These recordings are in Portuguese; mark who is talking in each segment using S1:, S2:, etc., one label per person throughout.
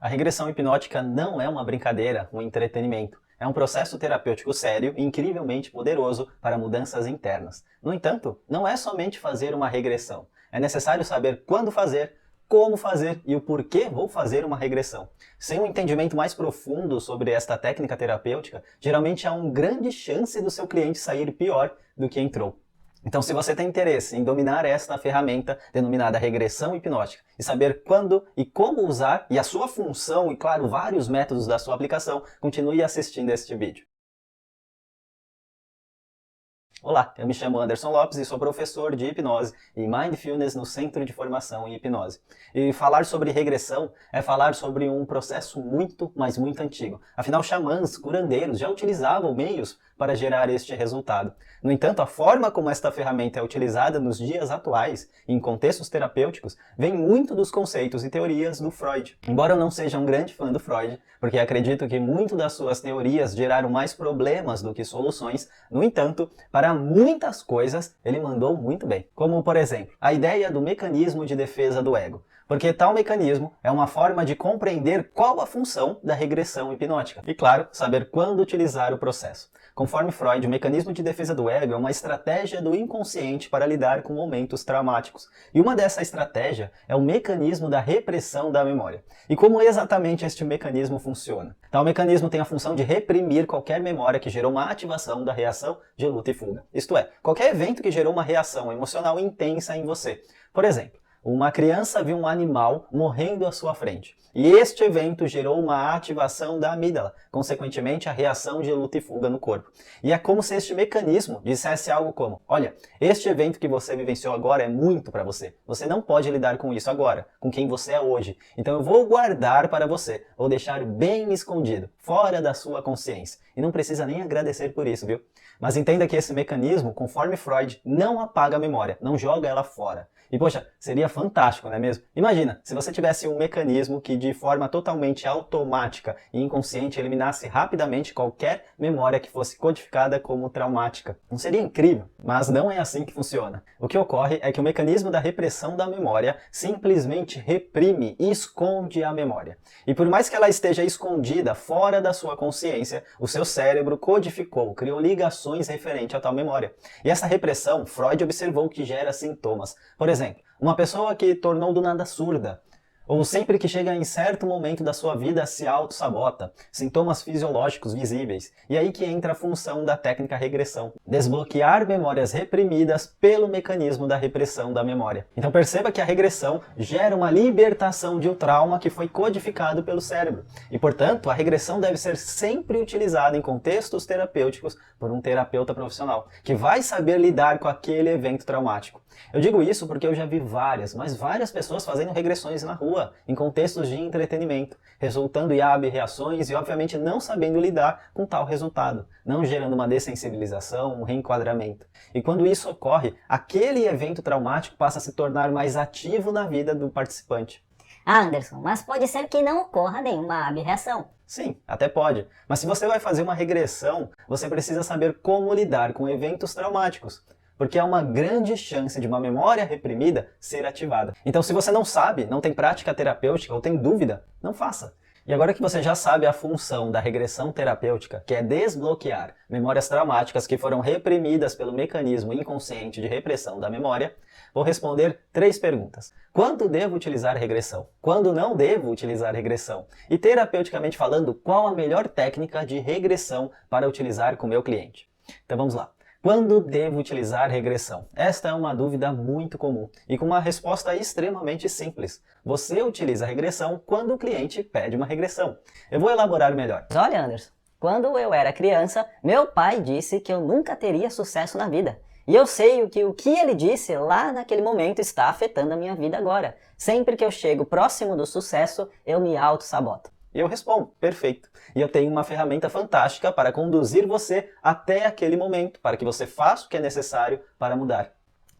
S1: A regressão hipnótica não é uma brincadeira, um entretenimento. É um processo terapêutico sério e incrivelmente poderoso para mudanças internas. No entanto, não é somente fazer uma regressão. É necessário saber quando fazer, como fazer e o porquê vou fazer uma regressão. Sem um entendimento mais profundo sobre esta técnica terapêutica, geralmente há uma grande chance do seu cliente sair pior do que entrou. Então, se você tem interesse em dominar esta ferramenta denominada regressão hipnótica e saber quando e como usar e a sua função e, claro, vários métodos da sua aplicação, continue assistindo este vídeo. Olá, eu me chamo Anderson Lopes e sou professor de hipnose e Mindfulness no Centro de Formação em Hipnose. E falar sobre regressão é falar sobre um processo muito, mas muito antigo. Afinal, xamãs, curandeiros já utilizavam meios para gerar este resultado. No entanto, a forma como esta ferramenta é utilizada nos dias atuais, em contextos terapêuticos, vem muito dos conceitos e teorias do Freud. Embora eu não seja um grande fã do Freud, porque acredito que muito das suas teorias geraram mais problemas do que soluções, no entanto, para muitas coisas ele mandou muito bem. Como, por exemplo, a ideia do mecanismo de defesa do ego. Porque tal mecanismo é uma forma de compreender qual a função da regressão hipnótica. E, claro, saber quando utilizar o processo. Conforme Freud, o mecanismo de defesa do ego é uma estratégia do inconsciente para lidar com momentos traumáticos. E uma dessa estratégia é o mecanismo da repressão da memória. E como exatamente este mecanismo funciona? Tal mecanismo tem a função de reprimir qualquer memória que gerou uma ativação da reação de luta e fuga. Isto é, qualquer evento que gerou uma reação emocional intensa em você. Por exemplo, uma criança viu um animal morrendo à sua frente. E este evento gerou uma ativação da amígdala, consequentemente a reação de luta e fuga no corpo. E é como se este mecanismo dissesse algo como: olha, este evento que você vivenciou agora é muito para você. Você não pode lidar com isso agora, com quem você é hoje. Então eu vou guardar para você, vou deixar bem escondido, fora da sua consciência. E não precisa nem agradecer por isso, viu? Mas entenda que esse mecanismo, conforme Freud, não apaga a memória, não joga ela fora. E poxa, seria fantástico, não é mesmo? Imagina, se você tivesse um mecanismo que de forma totalmente automática e inconsciente eliminasse rapidamente qualquer memória que fosse codificada como traumática. Não seria incrível? Mas não é assim que funciona. O que ocorre é que o mecanismo da repressão da memória simplesmente reprime e esconde a memória. E por mais que ela esteja escondida fora da sua consciência, o seu cérebro codificou, criou ligações referentes a tal memória. E essa repressão, Freud observou que gera sintomas. Por exemplo, uma pessoa que tornou do nada surda, ou sempre que chega em certo momento da sua vida se auto-sabota, sintomas fisiológicos visíveis. E aí que entra a função da técnica regressão, desbloquear memórias reprimidas pelo mecanismo da repressão da memória. Então perceba que a regressão gera uma libertação de um trauma que foi codificado pelo cérebro. E portanto, a regressão deve ser sempre utilizada em contextos terapêuticos por um terapeuta profissional, que vai saber lidar com aquele evento traumático. Eu digo isso porque eu já vi várias pessoas fazendo regressões na rua, em contextos de entretenimento, resultando em reações e obviamente não sabendo lidar com tal resultado, não gerando uma dessensibilização, um reenquadramento. E quando isso ocorre, aquele evento traumático passa a se tornar mais ativo na vida do participante.
S2: Ah, Anderson, mas pode ser que não ocorra nenhuma abreação.
S1: Sim, até pode. Mas se você vai fazer uma regressão, você precisa saber como lidar com eventos traumáticos. Porque há uma grande chance de uma memória reprimida ser ativada. Então, se você não sabe, não tem prática terapêutica ou tem dúvida, não faça. E agora que você já sabe a função da regressão terapêutica, que é desbloquear memórias traumáticas que foram reprimidas pelo mecanismo inconsciente de repressão da memória, vou responder 3 perguntas. Quando devo utilizar regressão? Quando não devo utilizar regressão? E terapeuticamente falando, qual a melhor técnica de regressão para utilizar com o meu cliente? Então vamos lá. Quando devo utilizar regressão? Esta é uma dúvida muito comum e com uma resposta extremamente simples. Você utiliza a regressão quando o cliente pede uma regressão. Eu vou elaborar melhor.
S2: Olha, Anderson, quando eu era criança, meu pai disse que eu nunca teria sucesso na vida. E eu sei que o que ele disse lá naquele momento está afetando a minha vida agora. Sempre que eu chego próximo do sucesso, eu me auto-saboto.
S1: E eu respondo, perfeito. E eu tenho uma ferramenta fantástica para conduzir você até aquele momento, para que você faça o que é necessário para mudar.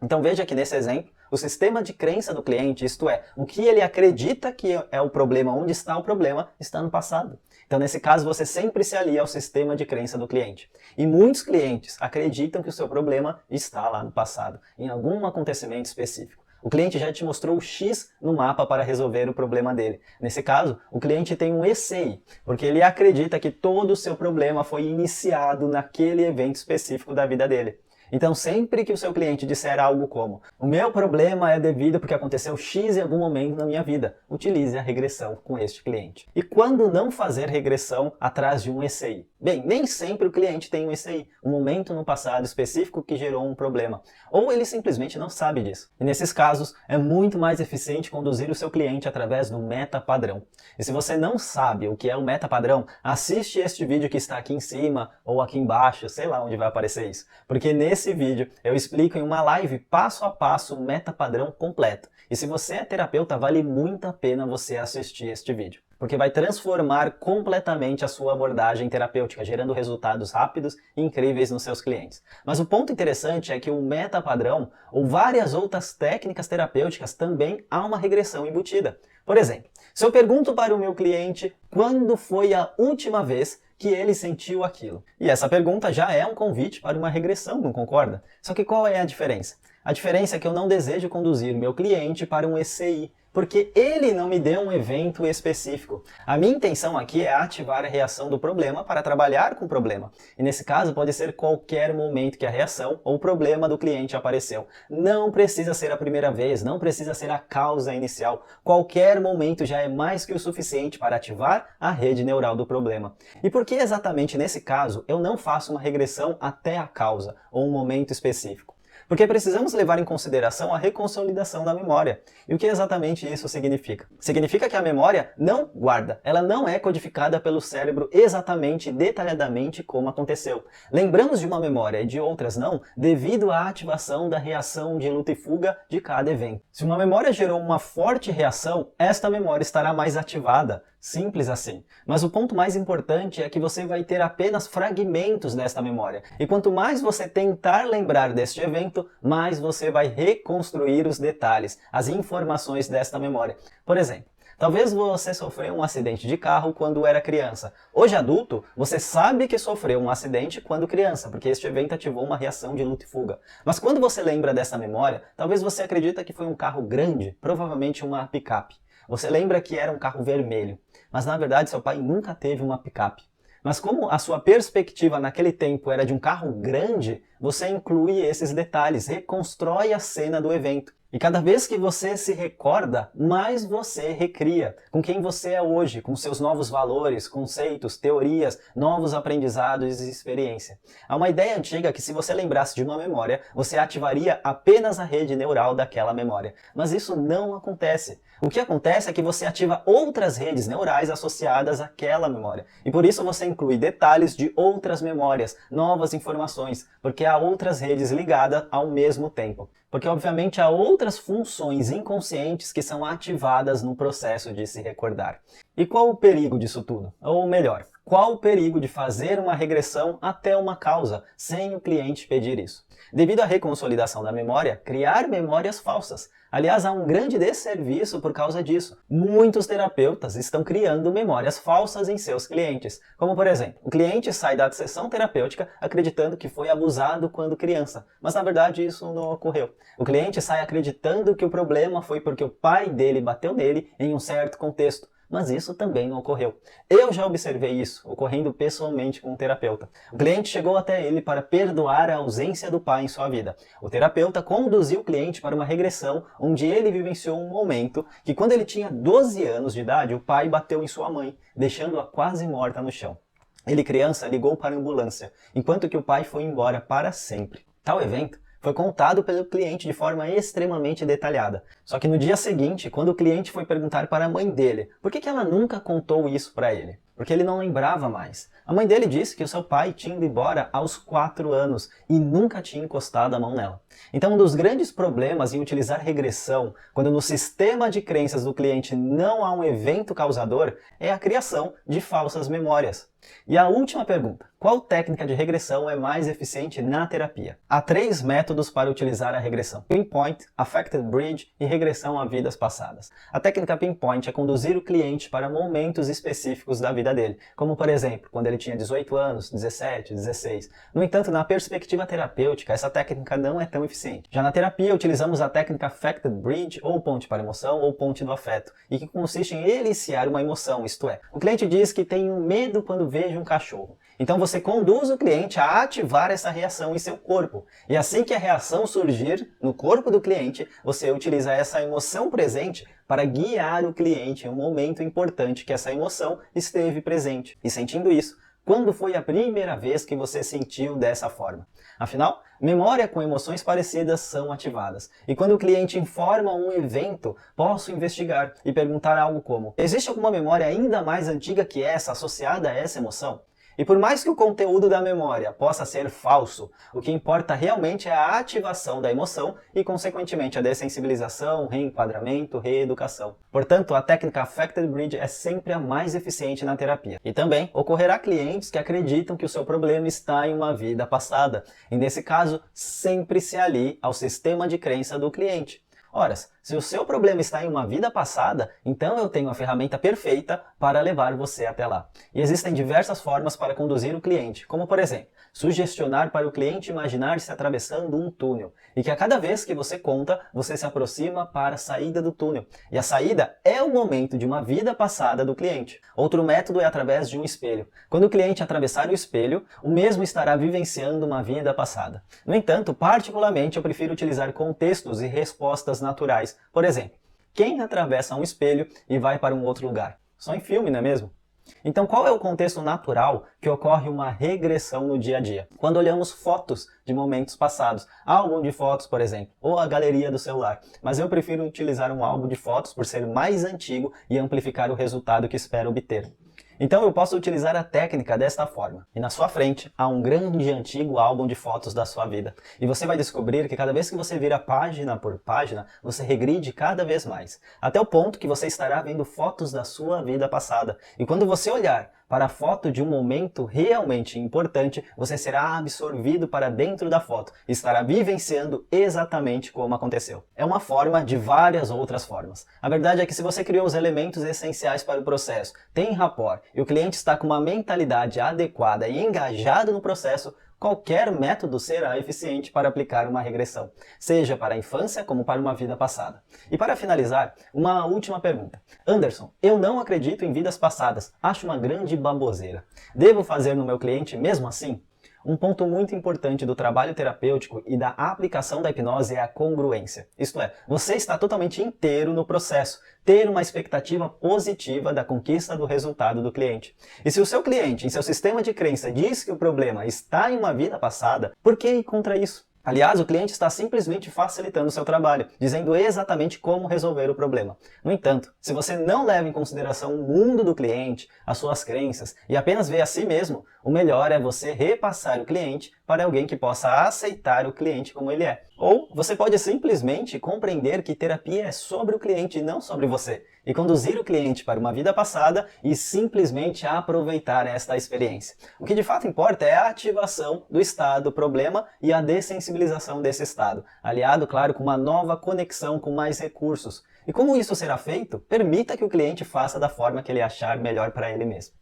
S1: Então veja que nesse exemplo, o sistema de crença do cliente, isto é, o que ele acredita que é o problema, onde está o problema, está no passado. Então nesse caso você sempre se alia ao sistema de crença do cliente. E muitos clientes acreditam que o seu problema está lá no passado, em algum acontecimento específico. O cliente já te mostrou o X no mapa para resolver o problema dele. Nesse caso, o cliente tem um ECI, porque ele acredita que todo o seu problema foi iniciado naquele evento específico da vida dele. Então, sempre que o seu cliente disser algo como "o meu problema é devido porque aconteceu X em algum momento na minha vida", utilize a regressão com este cliente. E quando não fazer regressão atrás de um ECI? Bem, nem sempre o cliente tem um ECI, um momento no passado específico que gerou um problema, ou ele simplesmente não sabe disso. E nesses casos, é muito mais eficiente conduzir o seu cliente através do meta-padrão. E se você não sabe o que é o meta-padrão, assiste este vídeo que está aqui em cima ou aqui embaixo, sei lá onde vai aparecer isso, porque nesse vídeo eu explico em uma live passo a passo o meta-padrão completo. E se você é terapeuta, vale muito a pena você assistir este vídeo, porque vai transformar completamente a sua abordagem terapêutica, gerando resultados rápidos e incríveis nos seus clientes. Mas o ponto interessante é que o meta-padrão, ou várias outras técnicas terapêuticas, também há uma regressão embutida. Por exemplo, se eu pergunto para o meu cliente quando foi a última vez que ele sentiu aquilo. E essa pergunta já é um convite para uma regressão, não concorda? Só que qual é a diferença? A diferença é que eu não desejo conduzir meu cliente para um ECI, porque ele não me deu um evento específico. A minha intenção aqui é ativar a reação do problema para trabalhar com o problema. E nesse caso pode ser qualquer momento que a reação ou o problema do cliente apareceu. Não precisa ser a primeira vez, não precisa ser a causa inicial. Qualquer momento já é mais que o suficiente para ativar a rede neural do problema. E por que exatamente nesse caso eu não faço uma regressão até a causa ou um momento específico? Porque precisamos levar em consideração a reconsolidação da memória. E o que exatamente isso significa? Significa que a memória não guarda, ela não é codificada pelo cérebro exatamente e detalhadamente como aconteceu. Lembramos de uma memória e de outras não, devido à ativação da reação de luta e fuga de cada evento. Se uma memória gerou uma forte reação, esta memória estará mais ativada. Simples assim. Mas o ponto mais importante é que você vai ter apenas fragmentos desta memória. E quanto mais você tentar lembrar deste evento, mais você vai reconstruir os detalhes, as informações desta memória. Por exemplo, talvez você sofreu um acidente de carro quando era criança. Hoje adulto, você sabe que sofreu um acidente quando criança, porque este evento ativou uma reação de luta e fuga. Mas quando você lembra dessa memória, talvez você acredita que foi um carro grande, provavelmente uma picape. Você lembra que era um carro vermelho, mas na verdade seu pai nunca teve uma picape. Mas como a sua perspectiva naquele tempo era de um carro grande, você inclui esses detalhes, reconstrói a cena do evento. E cada vez que você se recorda, mais você recria com quem você é hoje, com seus novos valores, conceitos, teorias, novos aprendizados e experiência. Há uma ideia antiga que se você lembrasse de uma memória, você ativaria apenas a rede neural daquela memória. Mas isso não acontece. O que acontece é que você ativa outras redes neurais associadas àquela memória. E por isso você inclui detalhes de outras memórias, novas informações, porque há outras redes ligadas ao mesmo tempo. Porque obviamente há outras funções inconscientes que são ativadas no processo de se recordar. E qual o perigo disso tudo? Ou melhor, qual o perigo de fazer uma regressão até uma causa, sem o cliente pedir isso? Devido à reconsolidação da memória, criar memórias falsas. Aliás, há um grande desserviço por causa disso. Muitos terapeutas estão criando memórias falsas em seus clientes. Como por exemplo, o cliente sai da sessão terapêutica acreditando que foi abusado quando criança, mas na verdade isso não ocorreu. O cliente sai acreditando que o problema foi porque o pai dele bateu nele em um certo contexto. Mas isso também não ocorreu. Eu já observei isso ocorrendo pessoalmente com um terapeuta. O cliente chegou até ele para perdoar a ausência do pai em sua vida. O terapeuta conduziu o cliente para uma regressão onde ele vivenciou um momento que quando ele tinha 12 anos de idade, o pai bateu em sua mãe, deixando-a quase morta no chão. Ele, criança, ligou para a ambulância, enquanto que o pai foi embora para sempre. Tal evento foi contado pelo cliente de forma extremamente detalhada. Só que no dia seguinte, quando o cliente foi perguntar para a mãe dele por que ela nunca contou isso para ele, porque ele não lembrava mais. A mãe dele disse que o seu pai tinha ido embora aos 4 anos e nunca tinha encostado a mão nela. Então, um dos grandes problemas em utilizar regressão, quando no sistema de crenças do cliente não há um evento causador, é a criação de falsas memórias. E a última pergunta: qual técnica de regressão é mais eficiente na terapia? Há 3 métodos para utilizar a regressão: Pinpoint, Affected Bridge e regressão regressão a vidas passadas. A técnica Pinpoint é conduzir o cliente para momentos específicos da vida dele, como por exemplo, quando ele tinha 18 anos, 17, 16. No entanto, na perspectiva terapêutica, essa técnica não é tão eficiente. Já na terapia, utilizamos a técnica Affected Bridge, ou ponte para emoção, ou ponte do afeto, e que consiste em eliciar uma emoção, isto é, o cliente diz que tem medo quando veja um cachorro. Então você conduz o cliente a ativar essa reação em seu corpo. E assim que a reação surgir no corpo do cliente, você utiliza essa emoção presente para guiar o cliente em um momento importante que essa emoção esteve presente. E sentindo isso, quando foi a primeira vez que você sentiu dessa forma? Afinal, memória com emoções parecidas são ativadas. E quando o cliente informa um evento, posso investigar e perguntar algo como: existe alguma memória ainda mais antiga que essa associada a essa emoção? E por mais que o conteúdo da memória possa ser falso, o que importa realmente é a ativação da emoção e, consequentemente, a dessensibilização, reenquadramento, reeducação. Portanto, a técnica Affected Bridge é sempre a mais eficiente na terapia. E também ocorrerá clientes que acreditam que o seu problema está em uma vida passada. E nesse caso, sempre se alie ao sistema de crença do cliente. Ora, se o seu problema está em uma vida passada, então eu tenho a ferramenta perfeita para levar você até lá. E existem diversas formas para conduzir o cliente, como por exemplo, sugestionar para o cliente imaginar-se atravessando um túnel, e que a cada vez que você conta, você se aproxima para a saída do túnel. E a saída é o momento de uma vida passada do cliente. Outro método é através de um espelho. Quando o cliente atravessar o espelho, o mesmo estará vivenciando uma vida passada. No entanto, particularmente eu prefiro utilizar contextos e respostas naturais. Por exemplo, quem atravessa um espelho e vai para um outro lugar? Só em filme, não é mesmo? Então, qual é o contexto natural que ocorre uma regressão no dia a dia? Quando olhamos fotos de momentos passados, álbum de fotos, por exemplo, ou a galeria do celular. Mas eu prefiro utilizar um álbum de fotos por ser mais antigo e amplificar o resultado que espero obter. Então eu posso utilizar a técnica desta forma. E na sua frente há um grande e antigo álbum de fotos da sua vida. E você vai descobrir que cada vez que você vira página por página, você regride cada vez mais. Até o ponto que você estará vendo fotos da sua vida passada. E quando você olhar para a foto de um momento realmente importante, você será absorvido para dentro da foto e estará vivenciando exatamente como aconteceu. É uma forma de várias outras formas. A verdade é que se você criou os elementos essenciais para o processo, tem rapport e o cliente está com uma mentalidade adequada e engajado no processo, qualquer método será eficiente para aplicar uma regressão, seja para a infância como para uma vida passada. E para finalizar, uma última pergunta. Anderson, eu não acredito em vidas passadas, acho uma grande baboseira. Devo fazer no meu cliente mesmo assim? Um ponto muito importante do trabalho terapêutico e da aplicação da hipnose é a congruência. Isto é, você está totalmente inteiro no processo, ter uma expectativa positiva da conquista do resultado do cliente. E se o seu cliente, em seu sistema de crença, diz que o problema está em uma vida passada, por que ir contra isso? Aliás, o cliente está simplesmente facilitando o seu trabalho, dizendo exatamente como resolver o problema. No entanto, se você não leva em consideração o mundo do cliente, as suas crenças e apenas vê a si mesmo, o melhor é você repassar o cliente para alguém que possa aceitar o cliente como ele é. Ou você pode simplesmente compreender que terapia é sobre o cliente e não sobre você, e conduzir o cliente para uma vida passada e simplesmente aproveitar esta experiência. O que de fato importa é a ativação do estado problema e a dessensibilização desse estado, aliado, claro, com uma nova conexão com mais recursos. E como isso será feito? Permita que o cliente faça da forma que ele achar melhor para ele mesmo.